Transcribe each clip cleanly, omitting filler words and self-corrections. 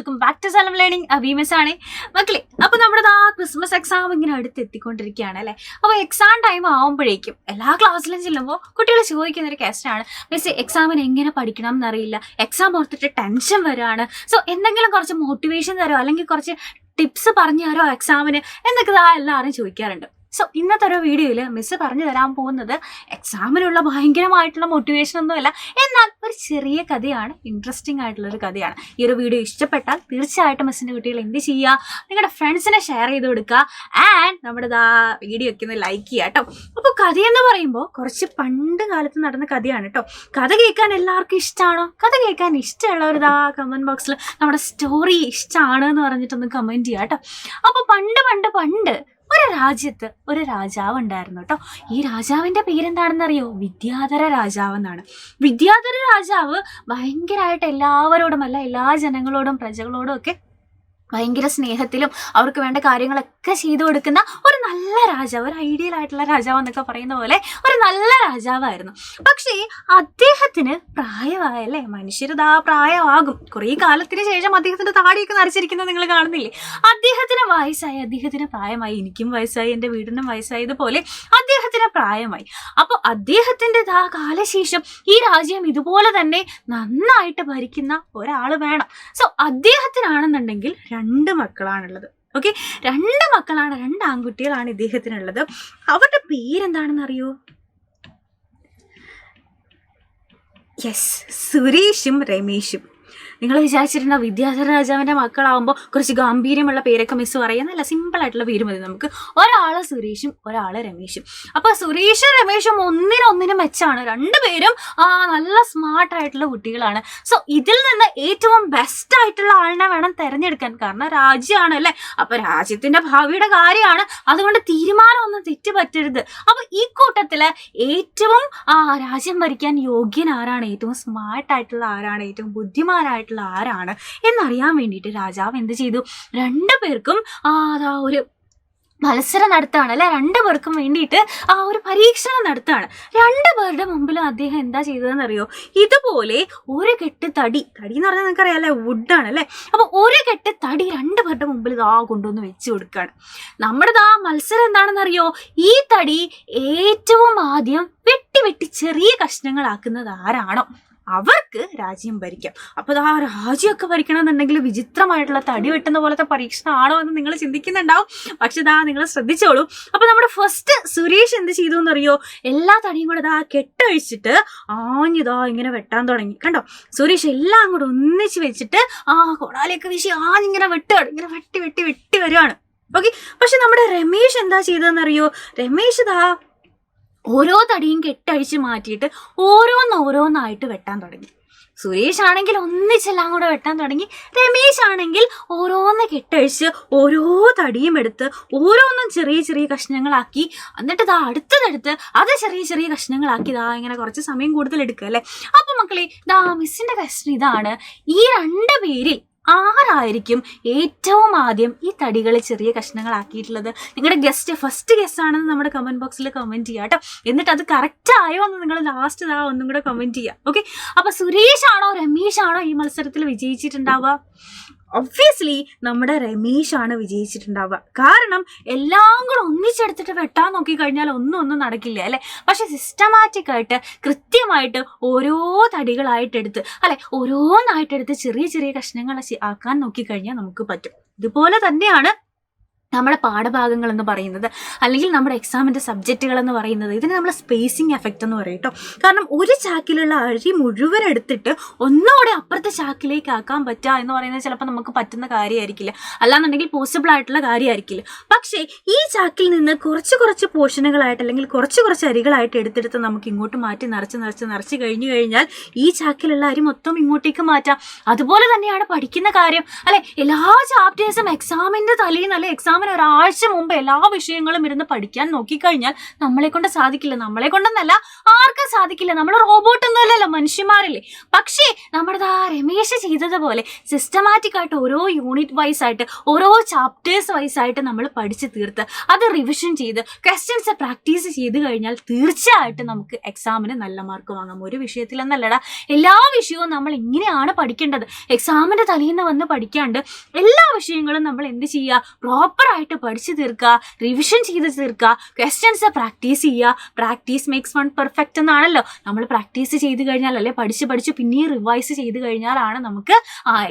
Welcome back to സലം learning. അബീമിസ് ആണ് മക്കളെ. അപ്പൊ നമ്മുടെ ക്രിസ്മസ് എക്സാം ഇങ്ങനെ അടുത്തെത്തിക്കൊണ്ടിരിക്കുകയാണ് അല്ലെ. അപ്പൊ എക്സാം ടൈം ആവുമ്പോഴേക്കും എല്ലാ ക്ലാസ്സിലും ചെല്ലുമ്പോൾ കുട്ടികൾ ചോദിക്കുന്ന ഒരു ക്വസ്റ്റ്യൻ ആണ്, മിസ് എക്സാമിന് എങ്ങനെ പഠിക്കണം എന്നറിയില്ല, എക്സാം ഓർത്തിട്ട് ടെൻഷൻ വരികയാണ്, സോ എന്തെങ്കിലും കുറച്ച് മോട്ടിവേഷൻ തരോ അല്ലെങ്കിൽ കുറച്ച് ടിപ്സ് പറഞ്ഞു തരോ എക്സാമിന് എന്നൊക്കെ എല്ലാവരും ചോദിക്കാറുണ്ട്. സോ ഇന്നത്തെ ഒരു വീഡിയോയിൽ മിസ് പറഞ്ഞു തരാൻ പോകുന്നത് എക്സാമിനുള്ള ഭയങ്കരമായിട്ടുള്ള മോട്ടിവേഷൻ ഒന്നുമല്ല, എന്നാൽ ഒരു ചെറിയ കഥയാണ്, ഇൻട്രസ്റ്റിംഗ് ആയിട്ടുള്ളൊരു കഥയാണ്. ഈ ഒരു വീഡിയോ ഇഷ്ടപ്പെട്ടാൽ തീർച്ചയായിട്ടും മിസ്സിൻ്റെ കുട്ടികൾ എന്ത് ചെയ്യുക, നിങ്ങളുടെ ഫ്രണ്ട്സിനെ ഷെയർ ചെയ്ത് കൊടുക്കുക ആൻഡ് നമ്മുടെ വീഡിയോ ഒക്കെ ഒന്ന് ലൈക്ക് ചെയ്യുക കേട്ടോ. അപ്പോൾ കഥയെന്ന് പറയുമ്പോൾ കുറച്ച് പണ്ട് കാലത്ത് നടന്ന കഥയാണ് കേട്ടോ. കഥ കേൾക്കാൻ എല്ലാവർക്കും ഇഷ്ടമാണോ? കഥ കേൾക്കാൻ ഇഷ്ടമുള്ളവർ കമൻറ്റ് ബോക്സിൽ നമ്മുടെ സ്റ്റോറി ഇഷ്ടമാണ് എന്ന് പറഞ്ഞിട്ടൊന്ന് കമൻറ്റ് ചെയ്യുക കേട്ടോ. അപ്പോൾ പണ്ട് ഒരു രാജ്യത്ത് ഒരു രാജാവ് ഉണ്ടായിരുന്നു കേട്ടോ. ഈ രാജാവിൻ്റെ പേരെന്താണെന്നറിയോ? വിദ്യാധര രാജാവ് എന്നാണ്. വിദ്യാധര രാജാവ് ഭയങ്കരമായിട്ട് എല്ലാവരോടും അല്ല, എല്ലാ ജനങ്ങളോടും പ്രജകളോടും ഒക്കെ ഭയങ്കര സ്നേഹത്തിലും അവർക്ക് വേണ്ട കാര്യങ്ങളൊക്കെ ചെയ്തു കൊടുക്കുന്ന ഒരു നല്ല രാജാവ്, ഒരു ഐഡിയൽ ആയിട്ടുള്ള രാജാവ് എന്നൊക്കെ പറയുന്ന പോലെ ഒരു നല്ല രാജാവായിരുന്നു. പക്ഷേ അദ്ദേഹത്തിന് പ്രായമായല്ലേ, മനുഷ്യരിതാ പ്രായമാകും, കുറേ കാലത്തിന് ശേഷം അദ്ദേഹത്തിന്റെ താടിയൊക്കെ നരച്ചിരിക്കുന്നത് നിങ്ങൾ കാണുന്നില്ലേ. അദ്ദേഹത്തിന് വയസ്സായി, അദ്ദേഹത്തിന് പ്രായമായി, എനിക്കും വയസ്സായി, എൻ്റെ വീടിനും വയസ്സായതുപോലെ അദ്ദേഹത്തിന് പ്രായമായി. അപ്പോൾ അദ്ദേഹത്തിൻ്റെ കാലശേഷം ഈ രാജ്യം ഇതുപോലെ തന്നെ നന്നായിട്ട് ഭരിക്കുന്ന ഒരാൾ വേണം. സോ അദ്ദേഹത്തിനാണെന്നുണ്ടെങ്കിൽ 2 മക്കളാണുള്ളത്. ഓക്കെ, 2 മക്കളാണ്, 2 ആൺകുട്ടികളാണ് ഇദ്ദേഹത്തിനുള്ളത്. അവരുടെ പേരെന്താണെന്ന് അറിയോ? യെസ്, സുരേഷും രമേശും. നിങ്ങൾ വിചാരിച്ചിട്ടുണ്ടോ വിദ്യാധര രാജാവിൻ്റെ മക്കളാവുമ്പോൾ കുറച്ച് ഗാംഭീര്യമുള്ള പേരൊക്കെ മിസ് പറയാൻ? നല്ല സിമ്പിളായിട്ടുള്ള പേര് മതി നമുക്ക്. ഒരാൾ സുരേഷും ഒരാൾ രമേശും. അപ്പോൾ സുരേഷും രമേശും ഒന്നിനൊന്നിനും മെച്ചാണ്, 2 പേരും നല്ല സ്മാർട്ടായിട്ടുള്ള കുട്ടികളാണ്. സോ ഇതിൽ നിന്ന് ഏറ്റവും ബെസ്റ്റ് ആയിട്ടുള്ള ആളിനെ വേണം തിരഞ്ഞെടുക്കാൻ, കാരണം രാജ്യമാണ് അല്ലേ. അപ്പോൾ രാജ്യത്തിൻ്റെ ഭാവിയുടെ കാര്യമാണ്, അതുകൊണ്ട് തീരുമാനമൊന്നും തെറ്റ് പറ്റരുത്. അപ്പോൾ ഈ കൂട്ടത്തിൽ ഏറ്റവും രാജ്യം ഭരിക്കാൻ യോഗ്യൻ ആരാണ്, ഏറ്റവും സ്മാർട്ടായിട്ടുള്ള ആരാണ്, ഏറ്റവും ബുദ്ധിമാനായിട്ടുള്ള ആരാണ് എന്നറിയാൻ വേണ്ടിയിട്ട് രാജാവ് എന്ത് ചെയ്തു? 2 പേർക്കും ഒരു മത്സരം നടത്തുകയാണ് അല്ലെ. 2 പേർക്കും വേണ്ടിയിട്ട് ഒരു പരീക്ഷണം നടത്തുകയാണ്. 2 പേരുടെ മുമ്പിൽ അദ്ദേഹം എന്താ ചെയ്തതെന്ന് അറിയോ? ഇതുപോലെ ഒരു കെട്ട് തടി എന്ന് പറഞ്ഞാൽ നിങ്ങൾക്കറിയാം അല്ലെ, വുഡാണ് അല്ലെ. അപ്പോൾ ഒരു കെട്ട് തടി 2 പേരുടെ മുമ്പിൽ കൊണ്ടുവന്ന് വെച്ച് കൊടുക്കുകയാണ്. നമ്മുടെ മത്സരം എന്താണെന്നറിയോ? ഈ തടി ഏറ്റവും ആദ്യം വെട്ടി ചെറിയ കഷ്ണങ്ങളാക്കുന്നത് ആരാണോ അവർക്ക് രാജ്യം ഭരിക്കാം. അപ്പോൾ രാജ്യമൊക്കെ ഭരിക്കണമെന്നുണ്ടെങ്കിൽ വിചിത്രമായിട്ടുള്ള തടി വെട്ടുന്ന പോലത്തെ പരീക്ഷണമാണോ എന്ന് നിങ്ങൾ ചിന്തിക്കുന്നുണ്ടാവും. പക്ഷെ നിങ്ങൾ ശ്രദ്ധിച്ചോളൂ. അപ്പോൾ നമ്മുടെ ഫസ്റ്റ് സുരേഷ് എന്ത് ചെയ്തു എന്നറിയോ? എല്ലാ തടിയും കൂടെ കെട്ടഴിച്ചിട്ട് ഇങ്ങനെ വെട്ടാൻ തുടങ്ങി. കണ്ടോ, സുരേഷ് എല്ലാം കൂടെ ഒന്നിച്ച് വെച്ചിട്ട് കൊടാലിയൊക്കെ വീശി ഇങ്ങനെ വെട്ടുകയാണ്, ഇങ്ങനെ വെട്ടി വരുവാണ്. ഓക്കെ, പക്ഷെ നമ്മുടെ രമേശ് എന്താ ചെയ്തതെന്നറിയോ? രമേശ് ഓരോ തടിയും കെട്ടഴിച്ച് മാറ്റിയിട്ട് ഓരോന്നായിട്ട് വെട്ടാൻ തുടങ്ങി. സുരേഷ് ആണെങ്കിൽ ഒന്നിച്ചെല്ലാം കൂടെ വെട്ടാൻ തുടങ്ങി. രമേശ് ആണെങ്കിൽ ഓരോന്ന് കെട്ടഴിച്ച് ഓരോ തടിയും എടുത്ത് ഓരോന്നും ചെറിയ കഷ്ണങ്ങളാക്കി, എന്നിട്ട് അടുത്തതെടുത്ത് അത് ചെറിയ കഷ്ണങ്ങളാക്കി ഇങ്ങനെ കുറച്ച് സമയം കൂടുതൽ എടുക്കുക അല്ലേ. അപ്പൊ മക്കളെ, മിസ്സിന്റെ ക്വസ്റ്റ്യൻ ഇതാണ്: ഈ 2 പേരിൽ ആരായിരിക്കും ഏറ്റവും ആദ്യം ഈ തടികൾ ചെറിയ കഷ്ണങ്ങളാക്കിയിട്ടുള്ളത്? നിങ്ങളുടെ ഫസ്റ്റ് ഗസ്റ്റ് ആണെന്ന് നമ്മുടെ കമന്റ് ബോക്സിൽ കമന്റ് ചെയ്യുക കേട്ടോ. എന്നിട്ട് അത് കറക്റ്റ് ആയോ എന്ന് നിങ്ങൾ ലാസ്റ്റ് ഒന്നും കൂടെ കമന്റ് ചെയ്യുക. ഓക്കെ, അപ്പൊ സുരേഷ് ആണോ രമേശ് ആണോ ഈ മത്സരത്തിൽ വിജയിച്ചിട്ടുണ്ടാവുക? ഒബ്വിയസ്ലി നമ്മുടെ രമേശാണ് വിജയിച്ചിട്ടുണ്ടാവുക. കാരണം എല്ലാം കൂടെ ഒന്നിച്ചെടുത്തിട്ട് വെട്ടാൻ നോക്കിക്കഴിഞ്ഞാൽ ഒന്നും നടക്കില്ല അല്ലെ. പക്ഷെ സിസ്റ്റമാറ്റിക് ആയിട്ട് കൃത്യമായിട്ട് ഓരോ തടികളായിട്ടെടുത്ത് ഓരോന്നായിട്ടെടുത്ത് ചെറിയ കഷ്ണങ്ങൾ ആക്കാൻ നോക്കിക്കഴിഞ്ഞാൽ നമുക്ക് പറ്റും. ഇതുപോലെ തന്നെയാണ് നമ്മുടെ പാഠഭാഗങ്ങൾ എന്ന് പറയുന്നത്, അല്ലെങ്കിൽ നമ്മുടെ എക്സാമിൻ്റെ സബ്ജക്റ്റുകൾ എന്ന് പറയുന്നത്. ഇതിന് നമ്മൾ സ്പേസിങ് എഫക്റ്റ് എന്ന് പറയും കേട്ടോ. കാരണം ഒരു ചാക്കിലുള്ള അരി മുഴുവൻ എടുത്തിട്ട് ഒന്നുകൂടെ അപ്പുറത്തെ ചാക്കിലേക്ക് ആക്കാൻ പറ്റുക എന്ന് പറയുന്നത് ചിലപ്പോൾ നമുക്ക് പറ്റുന്ന കാര്യമായിരിക്കില്ല, അല്ലാന്നുണ്ടെങ്കിൽ പോസിബിൾ ആയിട്ടുള്ള കാര്യമായിരിക്കില്ല. പക്ഷേ ഈ ചാക്കിൽ നിന്ന് കുറച്ച് പോർഷനുകളായിട്ട് അല്ലെങ്കിൽ കുറച്ച് അരികളായിട്ട് എടുത്തെടുത്ത് നമുക്ക് ഇങ്ങോട്ട് മാറ്റി നിറച്ച് കഴിഞ്ഞാൽ ഈ ചാക്കിലുള്ള അരി മൊത്തം ഇങ്ങോട്ടേക്ക് മാറ്റാം. അതുപോലെ തന്നെയാണ് പഠിക്കുന്ന കാര്യം അല്ലെ. എല്ലാ ചാപ്റ്റേഴ്സും എക്സാമിൻ്റെ തലേന്ന് അല്ലെ, എക്സാം എക്സാമിന് ഒരാഴ്ച മുമ്പ് എല്ലാ വിഷയങ്ങളും ഇരുന്ന് പഠിക്കാൻ നോക്കിക്കഴിഞ്ഞാൽ നമ്മളെ കൊണ്ട് സാധിക്കില്ല. നമ്മളെ കൊണ്ടൊന്നല്ല, ആർക്കും സാധിക്കില്ല. നമ്മൾ റോബോട്ടൊന്നും അല്ലല്ലോ, മനുഷ്യന്മാരല്ലേ. പക്ഷേ നമ്മുടെ രമേശ് ചെയ്തതുപോലെ സിസ്റ്റമാറ്റിക് ആയിട്ട് ഓരോ യൂണിറ്റ് വൈസ് ആയിട്ട് ഓരോ ചാപ്റ്റേഴ്സ് വൈസ് ആയിട്ട് നമ്മൾ പഠിച്ച് തീർത്ത് അത് റിവിഷൻ ചെയ്ത് ക്വസ്റ്റ്യൻസ് പ്രാക്ടീസ് ചെയ്ത് കഴിഞ്ഞാൽ തീർച്ചയായിട്ടും നമുക്ക് എക്സാമിന് നല്ല മാർക്ക് വാങ്ങാം. ഒരു വിഷയത്തിലെന്നല്ലടാ, എല്ലാ വിഷയവും നമ്മൾ ഇങ്ങനെയാണ് പഠിക്കേണ്ടത്. എക്സാമിന്റെ തലേന്ന് വന്ന് പഠിക്കാണ്ട് എല്ലാ വിഷയങ്ങളും നമ്മൾ എന്ത് ചെയ്യുക, പ്രോപ്പറായിട്ട് പഠിച്ചു തീർക്കുക, റിവിഷൻ ചെയ്ത് തീർക്കുക, ക്വസ്റ്റ്യൻസ് പ്രാക്ടീസ് ചെയ്യുക. പ്രാക്ടീസ് മേക്സ് വൺ പെർഫെക്റ്റ് എന്നാണല്ലോ. നമ്മൾ പ്രാക്ടീസ് ചെയ്ത് കഴിഞ്ഞാൽ, അല്ലെ പഠിച്ച് പിന്നെയും റിവൈസ് ചെയ്ത് കഴിഞ്ഞാലാണ് നമുക്ക്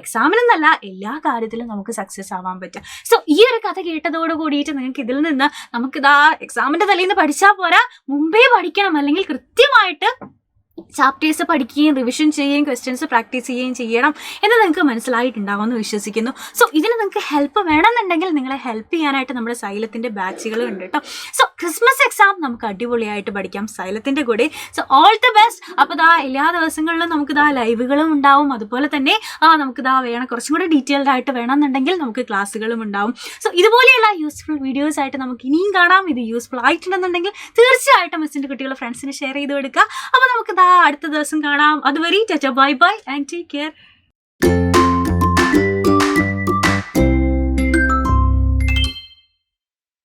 എക്സാമിനെന്നല്ല എല്ലാ കാര്യത്തിലും നമുക്ക് സക്സസ് ആവാൻ പറ്റും. സോ ഈ ഒരു കഥ കേട്ടതോട് കൂടിയിട്ട് നിങ്ങൾക്ക് ഇതിൽ നിന്ന് നമുക്കിതാ എക്സാമിന്റെ തലേന്ന് പഠിച്ചാൽ പോരാ, മുമ്പേ പഠിക്കണം. അല്ലെങ്കിൽ കൃത്യമായിട്ട് ചാപ്റ്റേഴ്സ് പഠിക്കുകയും റിവിഷൻ ചെയ്യുകയും ക്വസ്റ്റ്യൻസ് പ്രാക്ടീസ് ചെയ്യുകയും ചെയ്യണം എന്ന് നിങ്ങൾക്ക് മനസ്സിലായിട്ടുണ്ടാവുമെന്ന് വിശ്വസിക്കുന്നു. സോ ഇതിന് നിങ്ങൾക്ക് ഹെൽപ്പ് വേണമെന്നുണ്ടെങ്കിൽ നിങ്ങളെ ഹെൽപ്പ് ചെയ്യാനായിട്ട് നമ്മുടെ സൈലത്തിൻ്റെ ബാച്ചുകൾ ഉണ്ട് കേട്ടോ. സോ ക്രിസ്മസ് എക്സാം നമുക്ക് അടിപൊളിയായിട്ട് പഠിക്കാം സൈലത്തിൻ്റെ കൂടെ. So all the best. അപ്പോൾ എല്ലാ ദിവസങ്ങളിലും നമുക്ക് ലൈവുകളും ഉണ്ടാവും. അതുപോലെ തന്നെ നമുക്ക് വേണം കുറച്ചും കൂടെ ഡീറ്റെയിൽഡ് ആയിട്ട് വേണമെന്നുണ്ടെങ്കിൽ നമുക്ക് ക്ലാസ്സുകളും ഉണ്ടാവും. സോ ഇതുപോലെയുള്ള യൂസ്ഫുൾ വീഡിയോസ് ആയിട്ട് നമുക്ക് ഇനിയും കാണാം. ഇത് യൂസ്ഫുൾ ആയിട്ടുണ്ടെന്നുണ്ടെങ്കിൽ തീർച്ചയായിട്ടും മിസ്സിൻ്റെ കുട്ടികളുടെ ഫ്രണ്ട്സിന് ഷെയർ ചെയ്ത് കൊടുക്കുക. അപ്പോൾ നമുക്ക് അടുത്ത ദിവസം കാണാം. അതുവരെ bye bye and take care.